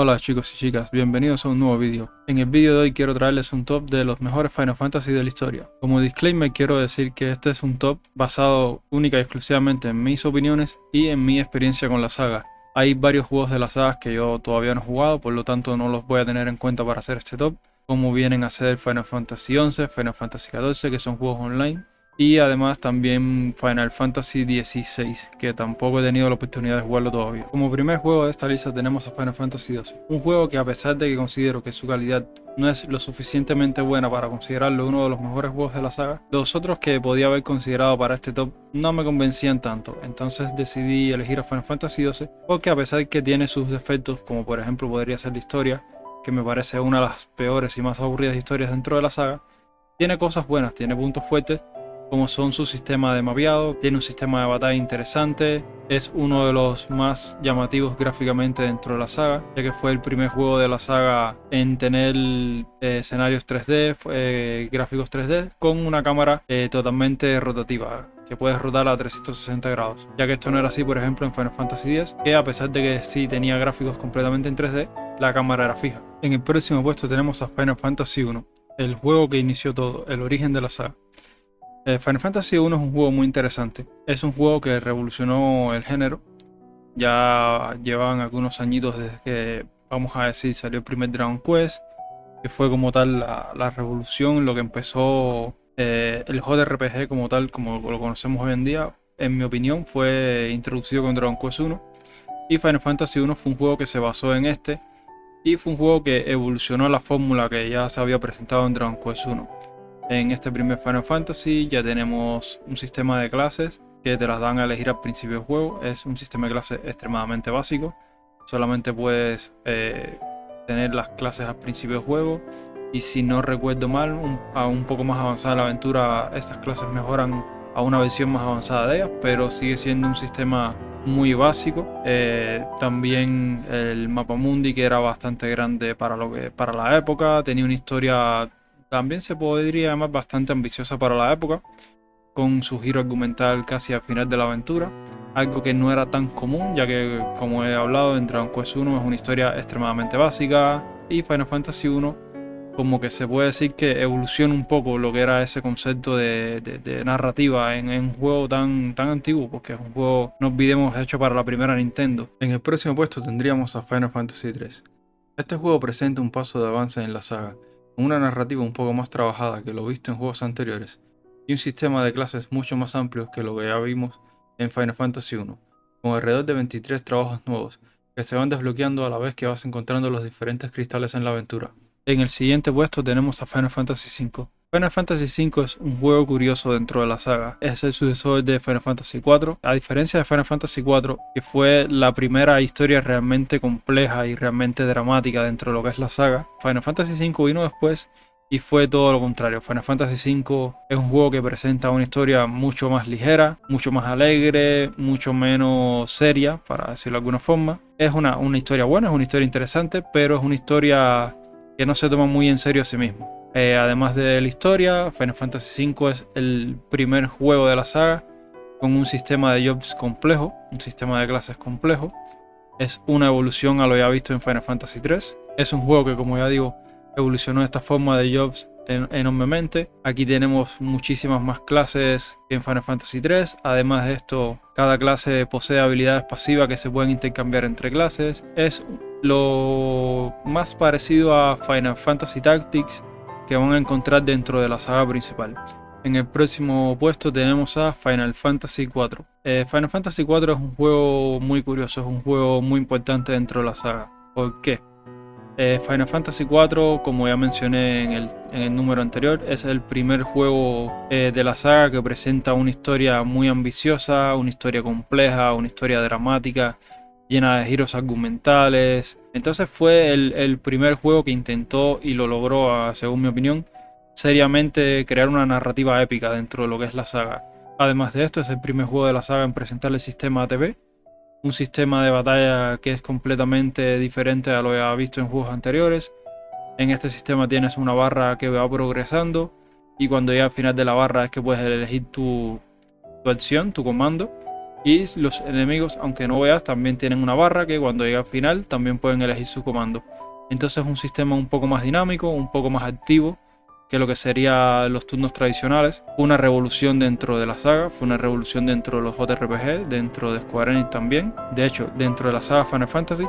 Hola chicos y chicas, bienvenidos a un nuevo vídeo. En el vídeo de hoy quiero traerles un top de los mejores Final Fantasy de la historia. Como disclaimer quiero decir que este es un top basado única y exclusivamente en mis opiniones y en mi experiencia con la saga. Hay varios juegos de la saga que yo todavía no he jugado, por lo tanto no los voy a tener en cuenta para hacer este top, como vienen a ser Final Fantasy XI, Final Fantasy XIV, que son juegos online, y además también Final Fantasy XVI, que tampoco he tenido la oportunidad de jugarlo todavía. Como primer juego de esta lista tenemos a Final Fantasy XII, un juego que a pesar de que considero que su calidad no es lo suficientemente buena para considerarlo uno de los mejores juegos de la saga, los otros que podía haber considerado para este top no me convencían tanto, entonces decidí elegir a Final Fantasy XII porque a pesar de que tiene sus defectos, como por ejemplo podría ser la historia, que me parece una de las peores y más aburridas historias dentro de la saga, tiene cosas buenas, tiene puntos fuertes, como son su sistema de mapeado, tiene un sistema de batalla interesante, es uno de los más llamativos gráficamente dentro de la saga, ya que fue el primer juego de la saga en tener escenarios 3D, gráficos 3D, con una cámara totalmente rotativa, que puedes rotar a 360 grados, ya que esto no era así por ejemplo en Final Fantasy X, que a pesar de que sí tenía gráficos completamente en 3D, la cámara era fija. En el próximo puesto tenemos a Final Fantasy I, el juego que inició todo, el origen de la saga. Final Fantasy I es un juego muy interesante. Es un juego que revolucionó el género. Ya llevan algunos añitos desde que, vamos a decir, salió el primer Dragon Quest, que fue como tal la revolución, lo que empezó el JRPG como tal, como lo conocemos hoy en día. En mi opinión, fue introducido con Dragon Quest 1. Y Final Fantasy I fue un juego que se basó en este. Y fue un juego que evolucionó la fórmula que ya se había presentado en Dragon Quest 1. En este primer Final Fantasy ya tenemos un sistema de clases que te las dan a elegir al principio del juego. Es un sistema de clases extremadamente básico. Solamente puedes tener las clases al principio del juego. Y si no recuerdo mal, a un poco más avanzada la aventura, estas clases mejoran a una versión más avanzada de ellas, pero sigue siendo un sistema muy básico. También el mapa mundi, que era bastante grande para la época, tenía una historia también se podría llamar bastante ambiciosa para la época, con su giro argumental casi al final de la aventura, algo que no era tan común, ya que, como he hablado, en Dragon Quest 1 es una historia extremadamente básica, y Final Fantasy 1 como que se puede decir que evoluciona un poco lo que era ese concepto de narrativa en un juego tan antiguo, porque es un juego, no olvidemos, hecho para la primera Nintendo. En el próximo puesto tendríamos a Final Fantasy 3. Este juego presenta un paso de avance en la saga, con una narrativa un poco más trabajada que lo visto en juegos anteriores, y un sistema de clases mucho más amplio que lo que ya vimos en Final Fantasy 1, con alrededor de 23 trabajos nuevos, que se van desbloqueando a la vez que vas encontrando los diferentes cristales en la aventura. En el siguiente puesto tenemos a Final Fantasy V. Final Fantasy V es un juego curioso dentro de la saga. Es el sucesor de Final Fantasy IV. A diferencia de Final Fantasy IV, que fue la primera historia realmente compleja y realmente dramática dentro de lo que es la saga, Final Fantasy V vino después y fue todo lo contrario. Final Fantasy V es un juego que presenta una historia mucho más ligera, mucho más alegre, mucho menos seria, para decirlo de alguna forma. Es una historia buena, es una historia interesante, pero es una historia que no se toma muy en serio a sí mismo. Además de la historia, Final Fantasy V es el primer juego de la saga con un sistema de jobs complejo, un sistema de clases complejo. Es una evolución a lo ya visto en Final Fantasy III. Es un juego que, como ya digo, evolucionó esta forma de jobs enormemente. Aquí tenemos muchísimas más clases que en Final Fantasy III. Además de esto, cada clase posee habilidades pasivas que se pueden intercambiar entre clases. Es lo más parecido a Final Fantasy Tactics que van a encontrar dentro de la saga principal. En el próximo puesto tenemos a Final Fantasy IV. Final Fantasy IV es un juego muy curioso, es un juego muy importante dentro de la saga. ¿Por qué? Final Fantasy IV, como ya mencioné en el número anterior, es el primer juego de la saga que presenta una historia muy ambiciosa, una historia compleja, una historia dramática, llena de giros argumentales. Entonces fue el primer juego que intentó, y lo logró, según mi opinión, seriamente crear una narrativa épica dentro de lo que es la saga. Además de esto, es el primer juego de la saga en presentar el sistema ATB, un sistema de batalla que es completamente diferente a lo que ha visto en juegos anteriores. En este sistema tienes una barra que va progresando, y cuando llega al final de la barra es que puedes elegir tu acción, tu comando. Y los enemigos, aunque no veas, también tienen una barra que cuando llega al final también pueden elegir su comando. Entonces es un sistema un poco más dinámico, un poco más activo que lo que serían los turnos tradicionales. Fue una revolución dentro de la saga, fue una revolución dentro de los JRPG, dentro de Square Enix también. De hecho, dentro de la saga Final Fantasy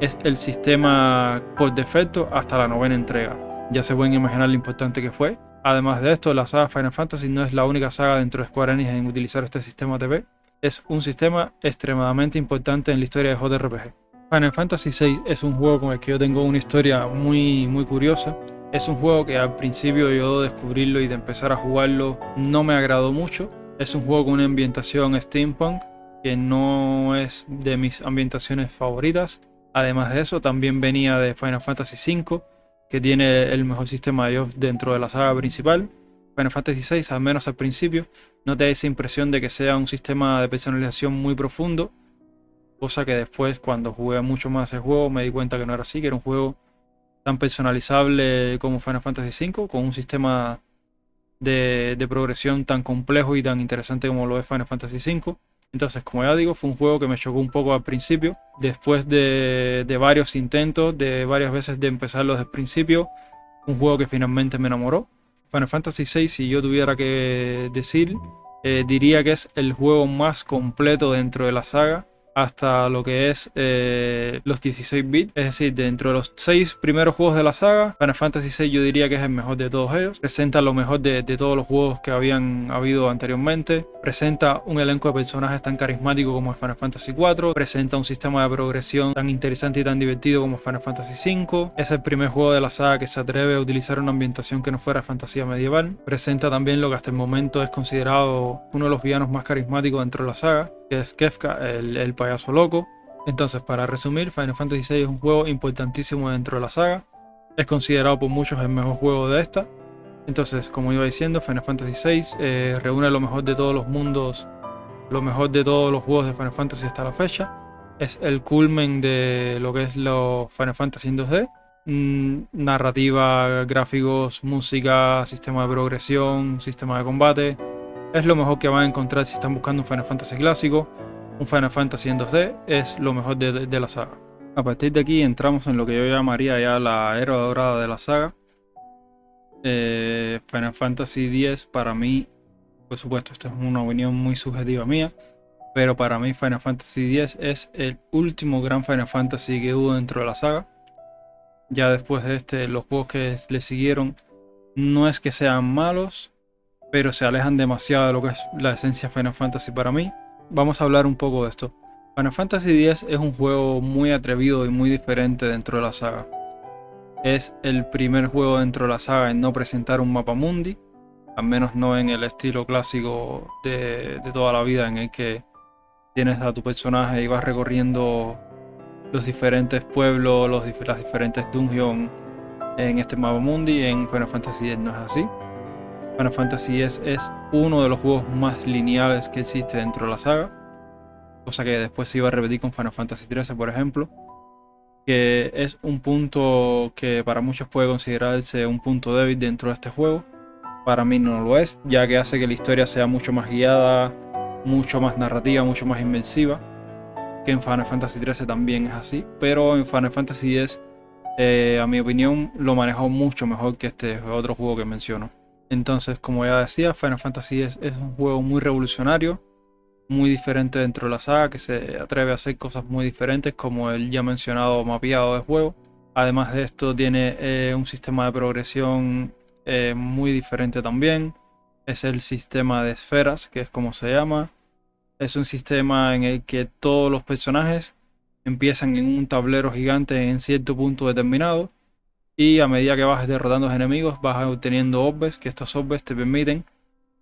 es el sistema por defecto hasta la 9ª entrega. Ya se pueden imaginar lo importante que fue. Además de esto, la saga Final Fantasy no es la única saga dentro de Square Enix en utilizar este sistema TP. Es un sistema extremadamente importante en la historia de JRPG. Final Fantasy VI es un juego con el que yo tengo una historia muy curiosa. Es un juego que al principio yo de descubrirlo y de empezar a jugarlo no me agradó mucho. Es un juego con una ambientación steampunk que no es de mis ambientaciones favoritas. Además de eso, también venía de Final Fantasy V, que tiene el mejor sistema de ellos dentro de la saga principal. Final Fantasy VI, al menos al principio, no te da esa impresión de que sea un sistema de personalización muy profundo, cosa que después, cuando jugué mucho más el juego, me di cuenta que no era así, que era un juego tan personalizable como Final Fantasy V, con un sistema de progresión tan complejo y tan interesante como lo es Final Fantasy V. Entonces, como ya digo, fue un juego que me chocó un poco al principio. Después de varios intentos, de varias veces de empezarlo desde el principio, un juego que finalmente me enamoró. Final Fantasy VI, si yo tuviera que decir, diría que es el juego más completo dentro de la saga, hasta lo que es los 16 bits. Es decir, dentro de los 6 primeros juegos de la saga, Final Fantasy VI yo diría que es el mejor de todos ellos. Presenta lo mejor de todos los juegos que habían habido anteriormente. Presenta un elenco de personajes tan carismático como el Final Fantasy IV. Presenta un sistema de progresión tan interesante y tan divertido como Final Fantasy V. Es el primer juego de la saga que se atreve a utilizar una ambientación que no fuera fantasía medieval. Presenta también lo que hasta el momento es considerado uno de los villanos más carismáticos dentro de la saga, que es Kefka, el payaso loco. Entonces, para resumir, Final Fantasy VI es un juego importantísimo dentro de la saga. Es considerado por muchos el mejor juego de esta. Entonces, como iba diciendo, Final Fantasy VI reúne lo mejor de todos los mundos, lo mejor de todos los juegos de Final Fantasy hasta la fecha. Es el culmen de lo que es los Final Fantasy en 2D. Narrativa, gráficos, música, sistema de progresión, sistema de combate. Es lo mejor que van a encontrar si están buscando un Final Fantasy clásico. Un Final Fantasy en 2D es lo mejor de la saga. A partir de aquí entramos en lo que yo llamaría ya la era dorada de la saga. Final Fantasy X para mí, por supuesto, esto es una opinión muy subjetiva mía, pero para mí Final Fantasy X es el último gran Final Fantasy que hubo dentro de la saga. Ya después de este, los juegos que le siguieron no es que sean malos, pero se alejan demasiado de lo que es la esencia Final Fantasy para mí. Vamos a hablar un poco de esto. Final Fantasy X es un juego muy atrevido y muy diferente dentro de la saga. Es el primer juego dentro de la saga en no presentar un mapa mundi, al menos no en el estilo clásico de toda la vida, en el que tienes a tu personaje y vas recorriendo los diferentes pueblos, las diferentes dungeons en este mapa mundi. En Final Fantasy X no es así. Final Fantasy X es uno de los juegos más lineales que existe dentro de la saga, cosa que después se iba a repetir con Final Fantasy XIII, por ejemplo, que es un punto que para muchos puede considerarse un punto débil dentro de este juego. Para mí no lo es, ya que hace que la historia sea mucho más guiada, mucho más narrativa, mucho más inmersiva, que en Final Fantasy XIII también es así, pero en Final Fantasy X, a mi opinión, lo manejó mucho mejor que este otro juego que menciono. Entonces, como ya decía, Final Fantasy X es un juego muy revolucionario, muy diferente dentro de la saga, que se atreve a hacer cosas muy diferentes, como el ya mencionado mapeado de juego. Además de esto, tiene un sistema de progresión muy diferente también. Es el sistema de esferas, que es como se llama. Es un sistema en el que todos los personajes empiezan en un tablero gigante en cierto punto determinado, y a medida que vas derrotando a los enemigos vas obteniendo orbes, que estos orbes te permiten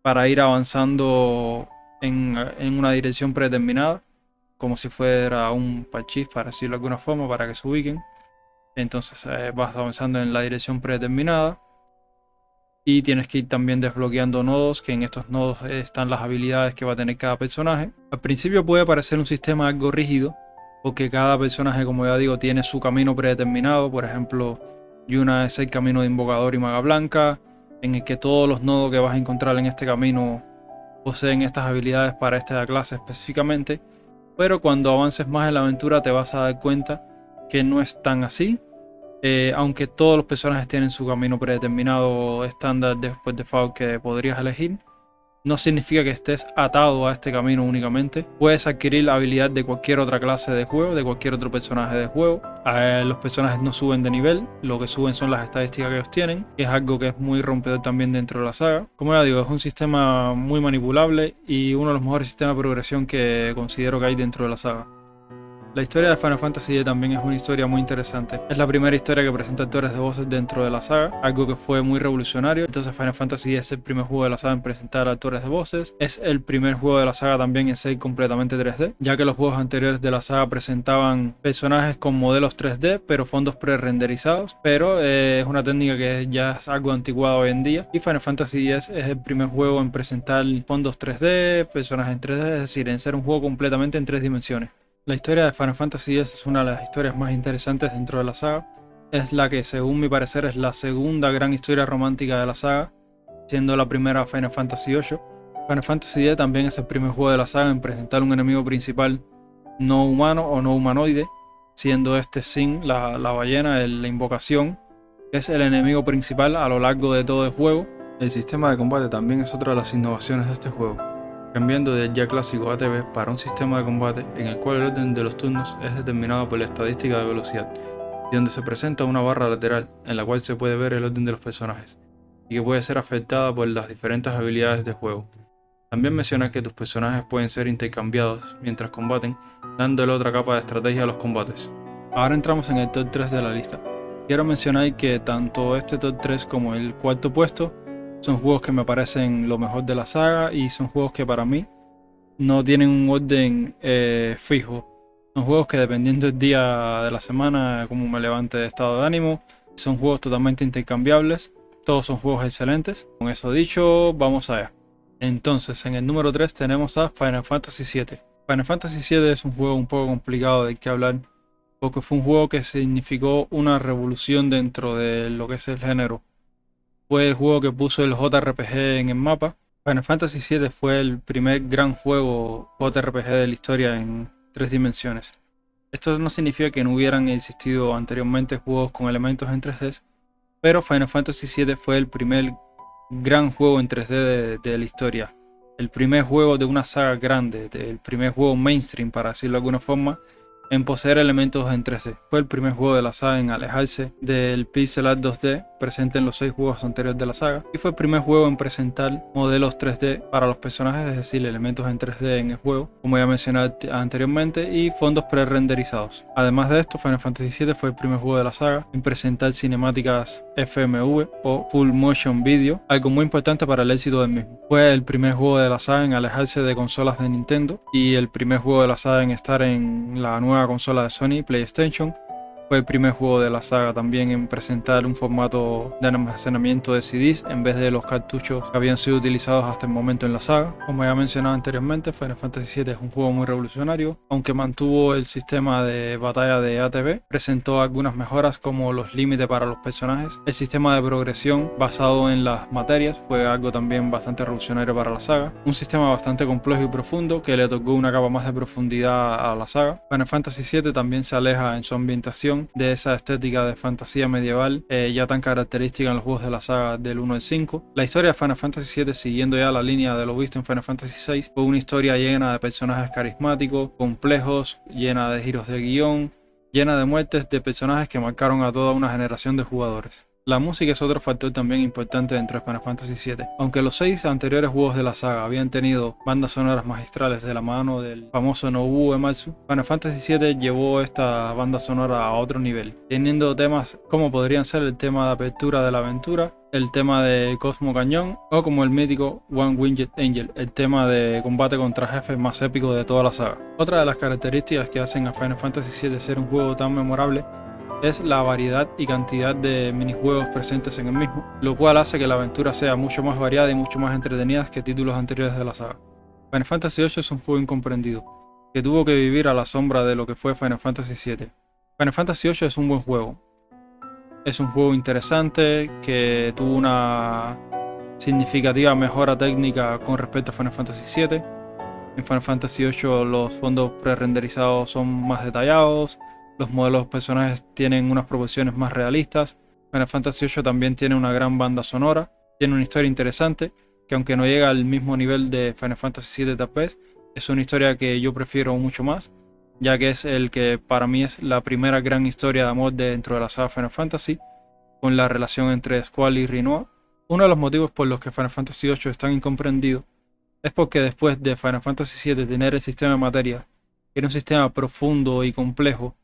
para ir avanzando en una dirección predeterminada, como si fuera un parchís, para decirlo de alguna forma, para que se ubiquen. Entonces vas avanzando en la dirección predeterminada y tienes que ir también desbloqueando nodos, que en estos nodos están las habilidades que va a tener cada personaje. Al principio puede parecer un sistema algo rígido, porque cada personaje, como ya digo, tiene su camino predeterminado. Por ejemplo, Yuna es el camino de Invocador y Maga Blanca, en el que todos los nodos que vas a encontrar en este camino poseen estas habilidades para esta clase específicamente, pero cuando avances más en la aventura te vas a dar cuenta que no es tan así. Aunque todos los personajes tienen su camino predeterminado estándar después de default que podrías elegir, no significa que estés atado a este camino únicamente. Puedes adquirir la habilidad de cualquier otra clase de juego, de cualquier otro personaje de juego. Los personajes no suben de nivel, lo que suben son las estadísticas que ellos tienen, que es algo que es muy rompedor también dentro de la saga. Como ya digo, es un sistema muy manipulable y uno de los mejores sistemas de progresión que considero que hay dentro de la saga. La historia de Final Fantasy X también es una historia muy interesante. Es la primera historia que presenta actores de voces dentro de la saga, algo que fue muy revolucionario. Entonces Final Fantasy X es el primer juego de la saga en presentar actores de voces. Es el primer juego de la saga también en ser completamente 3D, ya que los juegos anteriores de la saga presentaban personajes con modelos 3D, pero fondos pre-renderizados. Pero es una técnica que ya es algo anticuada hoy en día. Y Final Fantasy X es el primer juego en presentar fondos 3D, personajes en 3D, es decir, en ser un juego completamente en 3 dimensiones. La historia de Final Fantasy X es una de las historias más interesantes dentro de la saga. Es la que, según mi parecer, es la segunda gran historia romántica de la saga, siendo la primera Final Fantasy VIII. Final Fantasy X también es el primer juego de la saga en presentar un enemigo principal no humano o no humanoide, siendo este Sin, la ballena, la invocación, que es el enemigo principal a lo largo de todo el juego. El sistema de combate también es otra de las innovaciones de este juego, cambiando del ya clásico ATB para un sistema de combate en el cual el orden de los turnos es determinado por la estadística de velocidad, y donde se presenta una barra lateral en la cual se puede ver el orden de los personajes, y que puede ser afectada por las diferentes habilidades de juego. También mencionar que tus personajes pueden ser intercambiados mientras combaten, dándole otra capa de estrategia a los combates. Ahora entramos en el top 3 de la lista. Quiero mencionar que tanto este top 3 como el cuarto puesto son juegos que me parecen lo mejor de la saga y son juegos que para mí no tienen un orden fijo. Son juegos que dependiendo del día de la semana, como me levante de estado de ánimo, son juegos totalmente intercambiables. Todos son juegos excelentes. Con eso dicho, vamos allá. Entonces, en el número 3 tenemos a Final Fantasy VII. Final Fantasy VII es un juego un poco complicado del que hablar, porque fue un juego que significó una revolución dentro de lo que es el género. Fue el juego que puso el JRPG en el mapa. Final Fantasy VII fue el primer gran juego JRPG de la historia en 3 dimensiones. Esto no significa que no hubieran existido anteriormente juegos con elementos en 3D, pero Final Fantasy VII fue el primer gran juego en 3D de la historia. El primer juego de una saga grande, el primer juego mainstream, para decirlo de alguna forma, en poseer elementos en 3D. Fue el primer juego de la saga en alejarse del pixel art 2D presente en los 6 juegos anteriores de la saga, y fue el primer juego en presentar modelos 3D para los personajes, es decir, elementos en 3D en el juego, como ya mencioné anteriormente, y fondos pre-renderizados. Además de esto, Final Fantasy VII fue el primer juego de la saga en presentar cinemáticas FMV o Full Motion Video, algo muy importante para el éxito del mismo. Fue el primer juego de la saga en alejarse de consolas de Nintendo y el primer juego de la saga en estar en la nueva consola de Sony, PlayStation. Fue el primer juego de la saga también en presentar un formato de almacenamiento de CDs en vez de los cartuchos que habían sido utilizados hasta el momento en la saga. Como ya mencionado anteriormente, Final Fantasy VII es un juego muy revolucionario. Aunque mantuvo el sistema de batalla de ATB, presentó algunas mejoras como los límites para los personajes. El sistema de progresión basado en las materias fue algo también bastante revolucionario para la saga. Un sistema bastante complejo y profundo que le otorgó una capa más de profundidad a la saga. Final Fantasy VII también se aleja en su ambientación de esa estética de fantasía medieval ya tan característica en los juegos de la saga del 1 al 5. La historia de Final Fantasy VII, siguiendo ya la línea de lo visto en Final Fantasy VI, fue una historia llena de personajes carismáticos, complejos, llena de giros de guión, llena de muertes de personajes que marcaron a toda una generación de jugadores. La música es otro factor también importante dentro de Final Fantasy VII. Aunque los 6 anteriores juegos de la saga habían tenido bandas sonoras magistrales de la mano del famoso Nobuo Uematsu, Final Fantasy VII llevó esta banda sonora a otro nivel, teniendo temas como podrían ser el tema de apertura de la aventura, el tema de Cosmo Cañón o como el mítico One Winged Angel, el tema de combate contra jefes más épico de toda la saga. Otra de las características que hacen a Final Fantasy VII ser un juego tan memorable es la variedad y cantidad de minijuegos presentes en el mismo, lo cual hace que la aventura sea mucho más variada y mucho más entretenida que títulos anteriores de la saga. Final Fantasy VIII es un juego incomprendido, que tuvo que vivir a la sombra de lo que fue Final Fantasy VII. Final Fantasy VIII es un buen juego. Es un juego interesante que tuvo una significativa mejora técnica con respecto a Final Fantasy VII. En Final Fantasy VIII los fondos pre-renderizados son más detallados, los modelos de personajes tienen unas proporciones más realistas. Final Fantasy VIII también tiene una gran banda sonora, tiene una historia interesante, que aunque no llega al mismo nivel de Final Fantasy VII tal vez, es una historia que yo prefiero mucho más, ya que es el que para mí es la primera gran historia de amor dentro de la saga Final Fantasy, con la relación entre Squall y Rinoa. Uno de los motivos por los que Final Fantasy VIII es tan incomprendido es porque después de Final Fantasy VII tener el sistema de materia, que era un sistema profundo y complejo,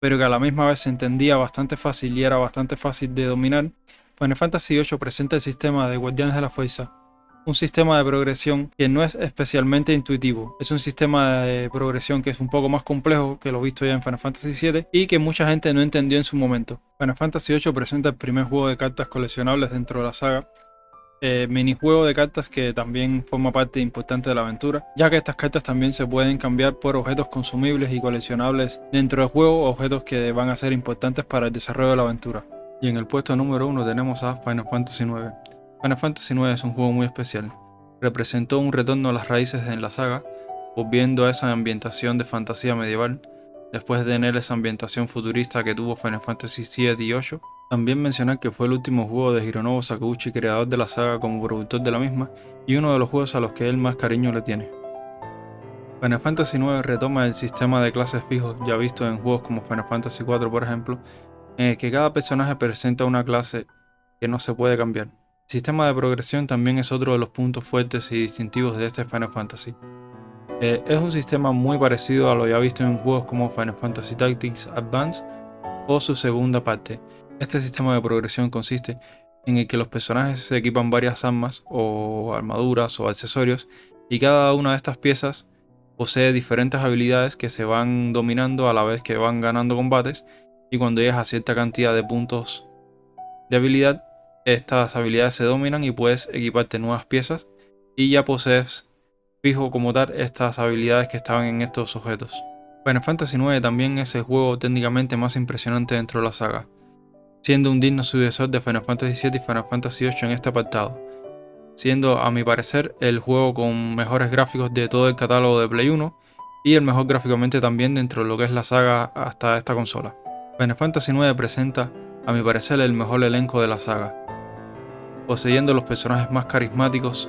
pero que a la misma vez se entendía bastante fácil y era bastante fácil de dominar, Final Fantasy VIII presenta el sistema de Guardianes de la Fuerza, un sistema de progresión que no es especialmente intuitivo. Es un sistema de progresión que es un poco más complejo que lo visto ya en Final Fantasy VII y que mucha gente no entendió en su momento. Final Fantasy VIII presenta el primer juego de cartas coleccionables dentro de la saga, minijuego de cartas que también forma parte importante de la aventura, ya que estas cartas también se pueden cambiar por objetos consumibles y coleccionables dentro del juego, objetos que van a ser importantes para el desarrollo de la aventura. Y en el puesto número 1 tenemos a Final Fantasy IX. Final Fantasy IX es un juego muy especial. Representó un retorno a las raíces en la saga, volviendo a esa ambientación de fantasía medieval, después de tener esa ambientación futurista que tuvo Final Fantasy VII y VIII. También mencionar que fue el último juego de Hironobu Sakaguchi, creador de la saga como productor de la misma, y uno de los juegos a los que él más cariño le tiene. Final Fantasy IX retoma el sistema de clases fijos ya visto en juegos como Final Fantasy IV, por ejemplo, en el que cada personaje presenta una clase que no se puede cambiar. El sistema de progresión también es otro de los puntos fuertes y distintivos de este Final Fantasy. Es un sistema muy parecido a lo ya visto en juegos como Final Fantasy Tactics Advance o su segunda parte. Este sistema de progresión consiste en el que los personajes se equipan varias armas o armaduras o accesorios y cada una de estas piezas posee diferentes habilidades que se van dominando a la vez que van ganando combates, y cuando llegas a cierta cantidad de puntos de habilidad, estas habilidades se dominan y puedes equiparte nuevas piezas y ya posees fijo como tal estas habilidades que estaban en estos objetos. Final Fantasy IX también es el juego técnicamente más impresionante dentro de la saga, siendo un digno sucesor de Final Fantasy VII y Final Fantasy VIII en este apartado, siendo a mi parecer el juego con mejores gráficos de todo el catálogo de Play 1 y el mejor gráficamente también dentro de lo que es la saga hasta esta consola. Final Fantasy IX presenta a mi parecer el mejor elenco de la saga, poseyendo los personajes más carismáticos,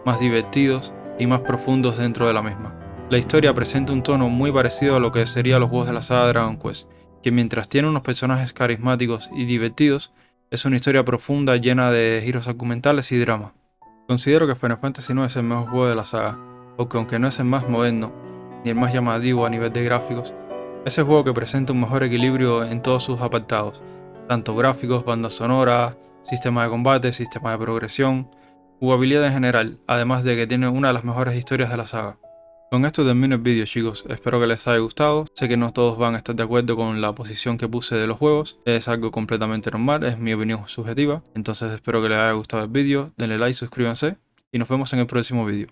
más divertidos y más profundos dentro de la misma. La historia presenta un tono muy parecido a lo que serían los juegos de la saga Dragon Quest, que mientras tiene unos personajes carismáticos y divertidos, es una historia profunda llena de giros argumentales y drama. Considero que Final Fantasy IX es el mejor juego de la saga, porque aunque no es el más moderno, ni el más llamativo a nivel de gráficos, es el juego que presenta un mejor equilibrio en todos sus apartados, tanto gráficos, banda sonora, sistema de combate, sistema de progresión, jugabilidad en general, además de que tiene una de las mejores historias de la saga. Con esto termino el vídeo, chicos, espero que les haya gustado. Sé que no todos van a estar de acuerdo con la posición que puse de los juegos, es algo completamente normal, es mi opinión subjetiva, entonces espero que les haya gustado el vídeo, denle like, suscríbanse y nos vemos en el próximo vídeo.